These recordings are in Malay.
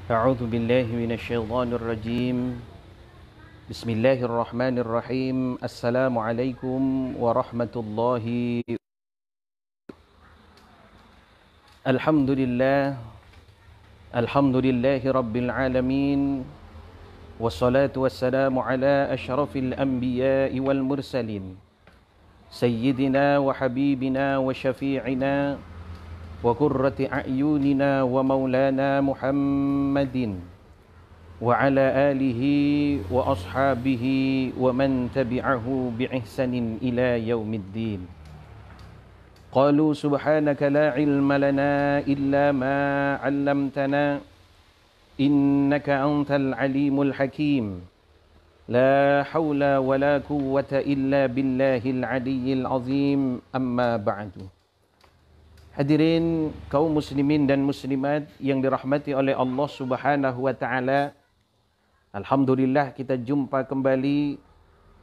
أعوذ بالله من الشيطان الرجيم بسم الله الرحمن الرحيم السلام عليكم ورحمة الله. الحمد لله رب العالمين والصلاة والسلام على أشرف الأنبياء والمرسلين سيدنا وحبيبنا وشفيعنا وقرة أعيننا ومولانا محمد وعلى آله وأصحابه ومن تبعه بإحسان إلى يوم الدين. قالوا سبحانك لا علم لنا إلا ما علمتنا إنك أنت العليم الحكيم لا حول ولا قوة إلا بالله العلي العظيم أما بعد. Hadirin kaum muslimin dan muslimat yang dirahmati oleh Allah Subhanahu wa taala. Alhamdulillah kita jumpa kembali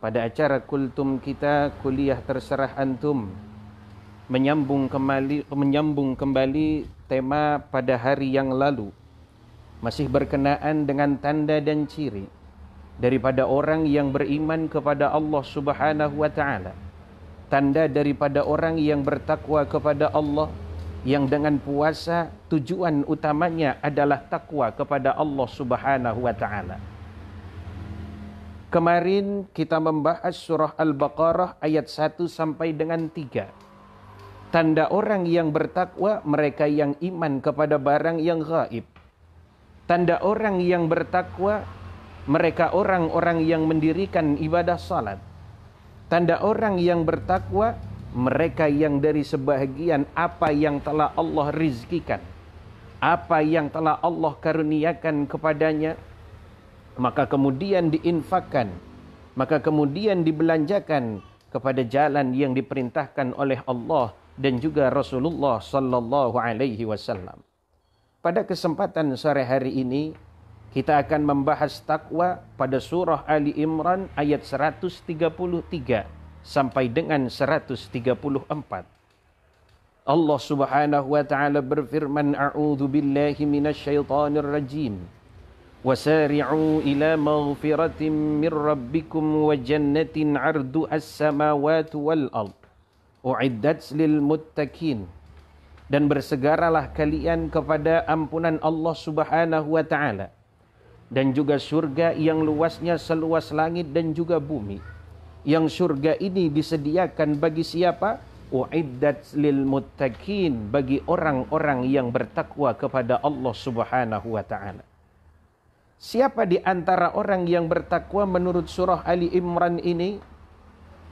pada acara kultum kita, kuliah terserah antum. Menyambung kembali tema pada hari yang lalu. Masih berkenaan dengan tanda dan ciri daripada orang yang beriman kepada Allah Subhanahu wa taala. Tanda daripada orang yang bertakwa kepada Allah, yang dengan puasa tujuan utamanya adalah takwa kepada Allah Subhanahu wa taala. Kemarin kita membahas surah Al-Baqarah ayat 1 sampai dengan 3. Tanda orang yang bertakwa, mereka yang iman kepada barang yang gaib. Tanda orang yang bertakwa, mereka orang-orang yang mendirikan ibadah salat. Tanda orang yang bertakwa, mereka yang dari sebahagian apa yang telah Allah rizkikan, apa yang telah Allah karuniakan kepadanya, maka kemudian diinfakkan, maka kemudian dibelanjakan kepada jalan yang diperintahkan oleh Allah dan juga Rasulullah sallallahu alaihi wasallam. Pada kesempatan sore hari ini kita akan membahas takwa pada surah Ali Imran ayat 133 sampai dengan 134. Allah Subhanahu wa taala berfirman, A'udzu billahi minasyaitonir rajim. Wasari'u ila maghfiratin mir rabbikum wa jannatin 'arduhas samawati wal ard u'iddat lil muttaqin. Dan bersegeralah kalian kepada ampunan Allah Subhanahu wa taala dan juga surga yang luasnya seluas langit dan juga bumi. Yang surga ini disediakan bagi siapa? Uiddat lil muttaqin, bagi orang-orang yang bertakwa kepada Allah Subhanahu wa taala. Siapa di antara orang yang bertakwa menurut surah Ali Imran ini?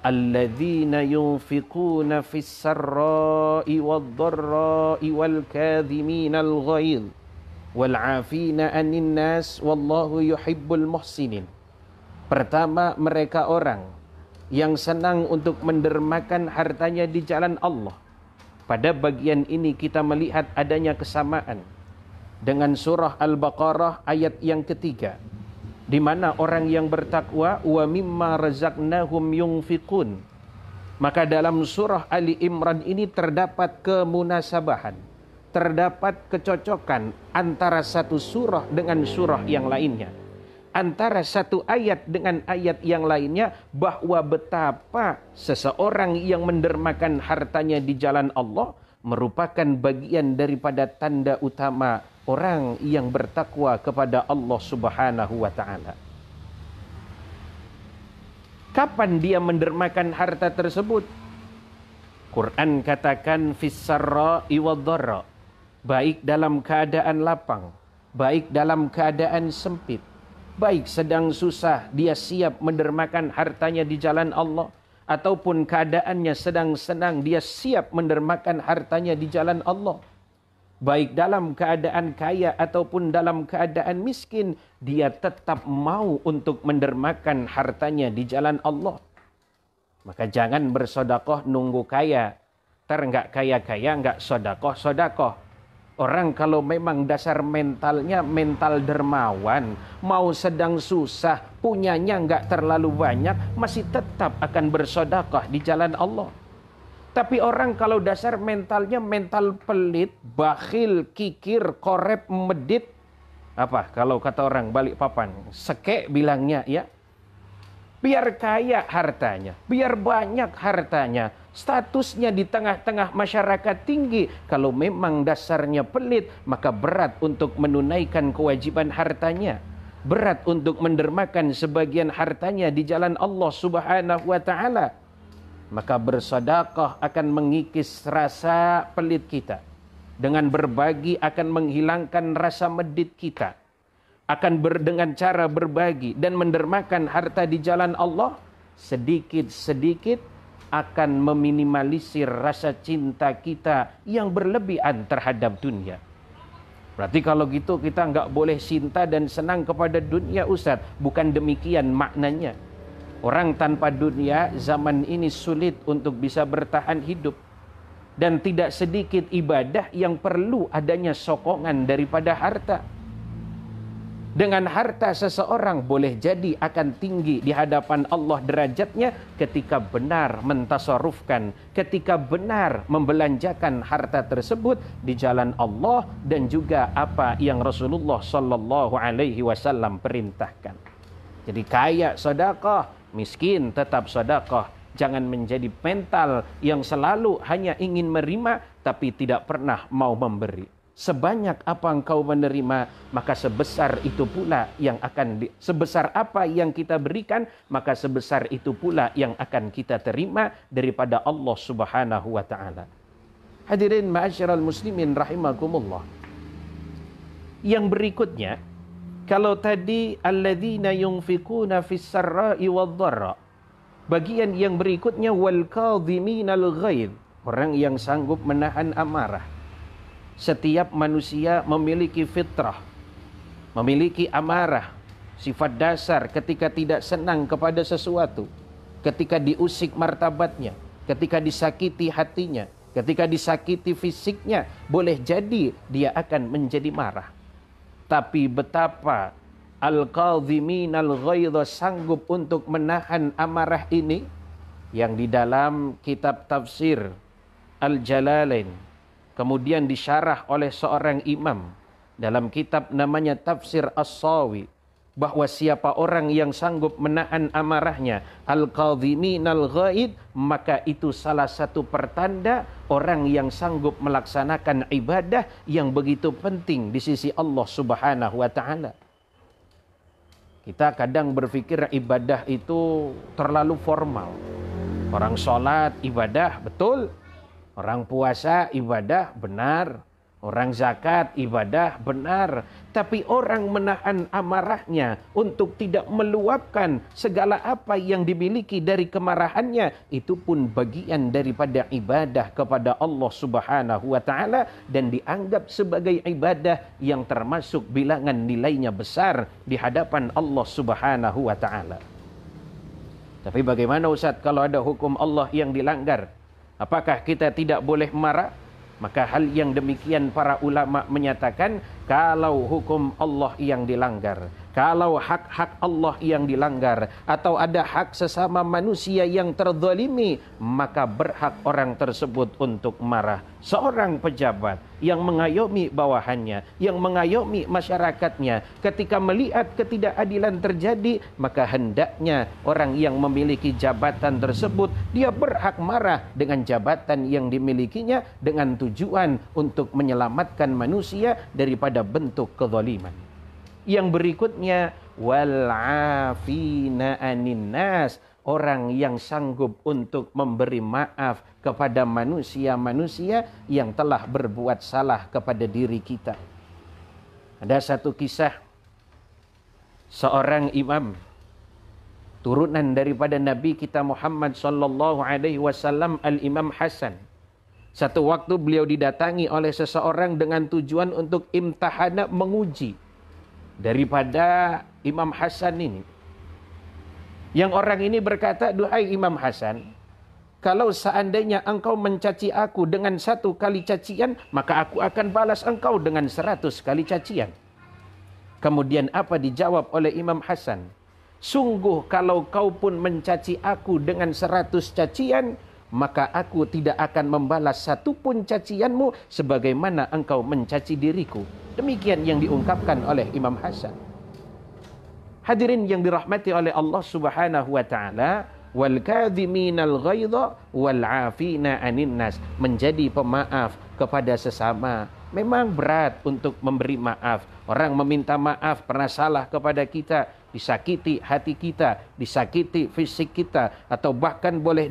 Alladzina yunfiquna fis sarra'i wad-dharra'i wal kadhiminal ghaidh wal 'afina 'anil nas wallahu yuhibbul muhsinin. Pertama, mereka orang yang senang untuk mendermakan hartanya di jalan Allah. Pada bagian ini kita melihat adanya kesamaan dengan surah Al-Baqarah ayat yang ketiga, di mana orang yang bertakwa wa mimma razaqnahum yunfiqun. Maka dalam surah Ali Imran ini terdapat kemunasabahan, terdapat kecocokan antara satu surah dengan surah yang lainnya, antara satu ayat dengan ayat yang lainnya, bahwa betapa seseorang yang mendermakan hartanya di jalan Allah merupakan bagian daripada tanda utama orang yang bertakwa kepada Allah Subhanahu wa taala. Kapan dia mendermakan harta tersebut? Quran katakan fis sarra'i wad-dharra, baik dalam keadaan lapang, baik dalam keadaan sempit. Baik sedang susah, dia siap mendermakan hartanya di jalan Allah, ataupun keadaannya sedang senang, dia siap mendermakan hartanya di jalan Allah. Baik dalam keadaan kaya ataupun dalam keadaan miskin, dia tetap mau untuk mendermakan hartanya di jalan Allah. Maka jangan bersodakoh nunggu kaya, enggak kaya-kaya, enggak sodakoh. Orang kalau memang dasar mentalnya mental dermawan, mau sedang susah, punyanya enggak terlalu banyak, masih tetap akan bersedekah di jalan Allah. Tapi orang kalau dasar mentalnya mental pelit, bakhil, kikir, korep, medit, Apa kalau kata orang Balikpapan, sekek bilangnya ya. Biar kaya hartanya, biar banyak hartanya, statusnya di tengah-tengah masyarakat tinggi. Kalau memang dasarnya pelit, maka berat untuk menunaikan kewajiban hartanya. Berat untuk mendermakan sebagian hartanya di jalan Allah Subhanahu wa Ta'ala. Maka bersedekah akan mengikis rasa pelit kita. Dengan berbagi akan menghilangkan rasa medit kita. Akan dengan cara berbagi dan mendermakan harta di jalan Allah, sedikit-sedikit akan meminimalisir rasa cinta kita yang berlebihan terhadap dunia. Berarti kalau gitu kita nggak boleh cinta dan senang kepada dunia, Ustaz. Bukan demikian maknanya. Orang tanpa dunia zaman ini sulit untuk bisa bertahan hidup. Dan tidak sedikit ibadah yang perlu adanya sokongan daripada harta. Dengan harta seseorang boleh jadi akan tinggi di hadapan Allah derajatnya ketika benar mentasarrufkan, ketika benar membelanjakan harta tersebut di jalan Allah dan juga apa yang Rasulullah sallallahu alaihi wasallam perintahkan. Jadi kaya sedekah, miskin tetap sedekah. Jangan menjadi mental yang selalu hanya ingin menerima tapi tidak pernah mau memberi. Sebanyak apa engkau menerima, maka sebesar itu pula yang sebesar apa yang kita berikan, maka sebesar itu pula yang akan kita terima daripada Allah Subhanahu wa Ta'ala. Hadirin ma'asyiral muslimin rahimakumullah. Yang berikutnya, kalau tadi alladzina yunfikuna fis sarra'i wadh-dharra, bagian yang berikutnya wal kadhiminal ghaidh, orang yang sanggup menahan amarah. Setiap manusia memiliki fitrah, memiliki amarah, sifat dasar ketika tidak senang kepada sesuatu, ketika diusik martabatnya, ketika disakiti hatinya, ketika disakiti fisiknya, boleh jadi dia akan menjadi marah. Tapi betapa al-kadhiminal ghaidha sanggup untuk menahan amarah ini, yang di dalam kitab tafsir Al-Jalalain kemudian disyarah oleh seorang imam dalam kitab namanya Tafsir As-Sawi, bahwa siapa orang yang sanggup menahan amarahnya, al-kadhiminal ghaid, maka itu salah satu pertanda orang yang sanggup melaksanakan ibadah yang begitu penting di sisi Allah Subhanahu wa Ta'ala. Kita kadang berpikir ibadah itu terlalu formal. Orang sholat ibadah, betul. Orang puasa ibadah, benar. Orang zakat ibadah, benar. Tapi orang menahan amarahnya untuk tidak meluapkan segala apa yang dimiliki dari kemarahannya, itu pun bagian daripada ibadah kepada Allah Subhanahu wa Ta'ala dan dianggap sebagai ibadah yang termasuk bilangan nilainya besar di hadapan Allah Subhanahu wa Ta'ala. Tapi bagaimana Ustaz kalau ada hukum Allah yang dilanggar? Apakah kita tidak boleh marah? Maka hal yang demikian para ulama menyatakan, kalau hukum Allah yang dilanggar, kalau hak-hak Allah yang dilanggar, atau ada hak sesama manusia yang terzalimi, maka berhak orang tersebut untuk marah. Seorang pejabat yang mengayomi bawahannya, yang mengayomi masyarakatnya, ketika melihat ketidakadilan terjadi, maka hendaknya orang yang memiliki jabatan tersebut, dia berhak marah dengan jabatan yang dimilikinya dengan tujuan untuk menyelamatkan manusia daripada bentuk kezaliman. Yang berikutnya wal afina anin nas, orang yang sanggup untuk memberi maaf kepada manusia-manusia yang telah berbuat salah kepada diri kita. Ada satu kisah seorang imam turunan daripada Nabi kita Muhammad sallallahu alaihi wasallam, Al-Imam Hasan. Satu waktu beliau didatangi oleh seseorang dengan tujuan untuk imtihana, menguji daripada Imam Hasan ini. Yang orang ini berkata, "Duhai Imam Hasan, kalau seandainya engkau mencaci aku dengan 1 kali cacian, maka aku akan balas engkau dengan 100 kali cacian." Kemudian apa dijawab oleh Imam Hasan? "Sungguh kalau kau pun mencaci aku dengan 100 cacian, maka aku tidak akan membalas 1 pun cacianmu sebagaimana engkau mencaci diriku." Demikian yang diungkapkan oleh Imam Hasan. Hadirin yang dirahmati oleh Allah Subhanahu wa taala, wal kadhiminal ghaidha wal 'afina 'anin nas, menjadi pemaaf kepada sesama. Memang berat untuk memberi maaf. Orang meminta maaf pernah salah kepada kita, disakiti hati kita, disakiti fisik kita, atau bahkan boleh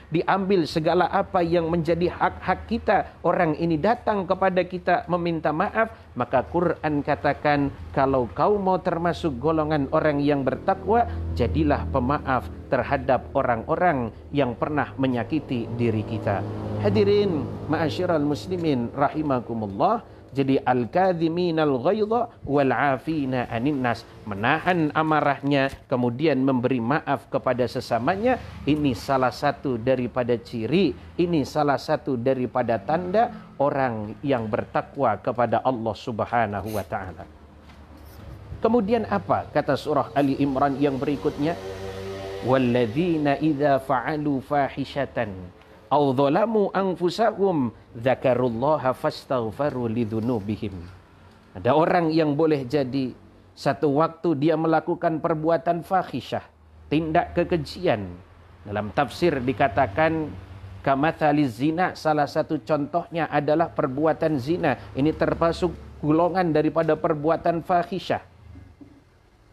diambil segala apa yang menjadi hak-hak kita. Orang ini datang kepada kita meminta maaf, maka Quran katakan, kalau kau mau termasuk golongan orang yang bertakwa, jadilah pemaaf terhadap orang-orang yang pernah menyakiti diri kita. Hadirin ma'asyiral muslimin rahimakumullah. Jadi al-kadhiminal ghaidha wal 'afina 'anin nas, menahan amarahnya kemudian memberi maaf kepada sesamanya, ini salah satu daripada ciri, ini salah satu daripada tanda orang yang bertakwa kepada Allah Subhanahu wa taala. Kemudian apa kata surah Ali Imran yang berikutnya? Walladzina idza fa'alu fahishatan aw dhalamu anfusahum dzakarullaha fastaghfaru lidzunubihim. Ada orang yang boleh jadi satu waktu dia melakukan perbuatan fahisyah, tindak kekejian. Dalam tafsir dikatakan kamatsaliz zina, salah satu contohnya adalah perbuatan zina. Ini termasuk golongan daripada perbuatan fahisyah.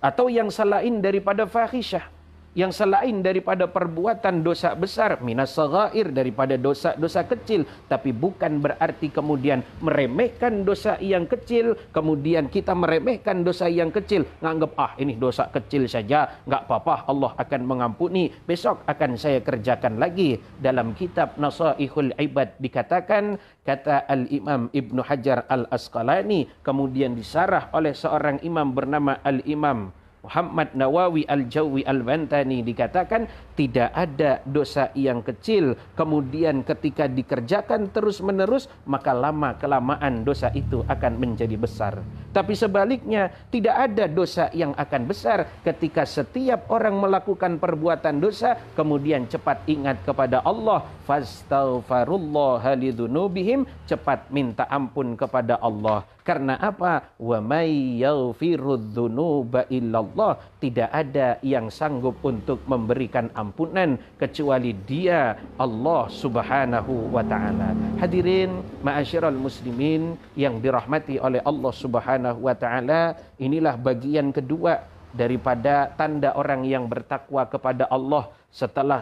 Atau yang selain daripada fahisyah, yang selain daripada perbuatan dosa besar, minas saghair, daripada dosa-dosa kecil, tapi bukan berarti kemudian meremehkan dosa yang kecil, kemudian kita meremehkan dosa yang kecil, nganggap ini dosa kecil saja, nggak apa-apa, Allah akan mengampuni, besok akan saya kerjakan lagi. Dalam kitab Nasaihul Ibad dikatakan, kata Al-Imam Ibnu Hajar Al-Asqalani, kemudian disarah oleh seorang imam bernama Al-Imam Muhammad Nawawi Al-Jawi Al-Bantani, dikatakan tidak ada dosa yang kecil kemudian ketika dikerjakan terus-menerus maka lama-kelamaan dosa itu akan menjadi besar. Tapi sebaliknya, tidak ada dosa yang akan besar ketika setiap orang melakukan perbuatan dosa kemudian cepat ingat kepada Allah, fastaghfirullaha lidzunubihim, cepat minta ampun kepada Allah. Karena apa? Wa may yaghfirudz dzunuba illallah, tidak ada yang sanggup untuk memberikan ampunan kecuali Dia, Allah Subhanahu wa taala. Hadirin ma'asyiral muslimin yang dirahmati oleh Allah Subhanahu wa taala, inilah bagian kedua daripada tanda orang yang bertakwa kepada Allah. Setelah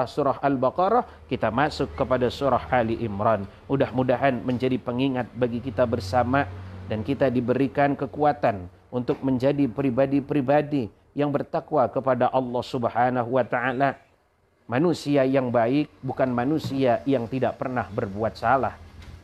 surah Al-Baqarah, kita masuk kepada surah Ali Imran. Mudah-mudahan menjadi pengingat bagi kita bersama dan kita diberikan kekuatan untuk menjadi pribadi-pribadi yang bertakwa kepada Allah Subhanahu wa taala. Manusia yang baik bukan manusia yang tidak pernah berbuat salah.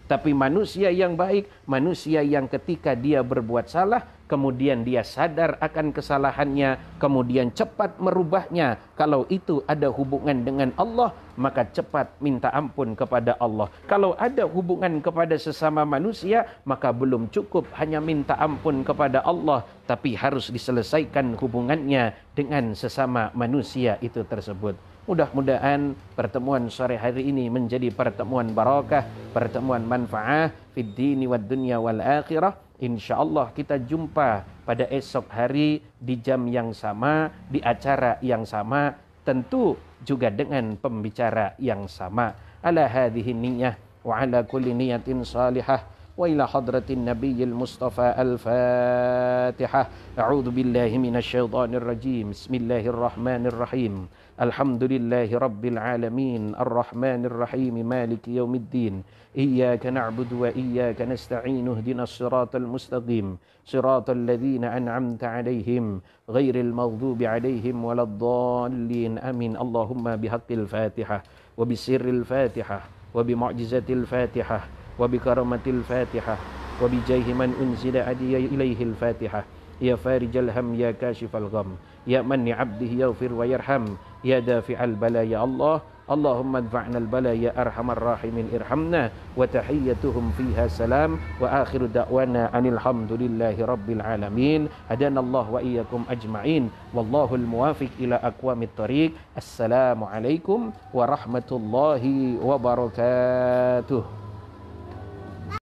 Tapi manusia yang baik, manusia yang ketika dia berbuat salah, kemudian dia sadar akan kesalahannya, kemudian cepat merubahnya. Kalau itu ada hubungan dengan Allah, maka cepat minta ampun kepada Allah. Kalau ada hubungan kepada sesama manusia, maka belum cukup hanya minta ampun kepada Allah, tapi harus diselesaikan hubungannya dengan sesama manusia itu tersebut. Mudah-mudahan pertemuan sore hari ini menjadi pertemuan barakah, pertemuan manfaah fid dini wad dunya wal akhirah. InsyaAllah kita jumpa pada esok hari di jam yang sama, di acara yang sama, tentu juga dengan pembicara yang sama. Ala hadhihi niyyah wa ala kulli niyatin salihah. Wa ila hadratin nabiyil mustafa al-fatihah. A'udzu billahi minasyaitonir rajim. Bismillahirrahmanirrahim. Alhamdulillahi rabbil alamin. Ar-rahmanir rahim. Maliki yaumiddin. Iyyaka na'budu wa iyyaka nasta'in. Ihdinas siratal mustaqim. Siratal ladzina an'amta 'alaihim ghairil maghdubi 'alaihim waladdallin. Amin. Allahumma bihaqqil Fatihah wa bisirril Fatihah wa bimu'jizatil Fatihah wa bikaramatil Fatihah wa bijaihi man unzila ilaihil Fatihah. Ya farijal ham, ya kashifal gham, ya man li 'abdihi yaghfir wa yarham, ya dafi'al bala, ya Allah. Allahumma adfa'na al-bala ya arhamar rahimin irhamna. Wa tahiyyatuhum fiha salam wa akhiru da'wana anil hamdulillahi rabbil alamin. Hadanallahu wa iyyakum ajma'in. Wallahu al-muwafiq ila aqwamit thariq. Assalamu alaikum warahmatullahi wabarakatuh.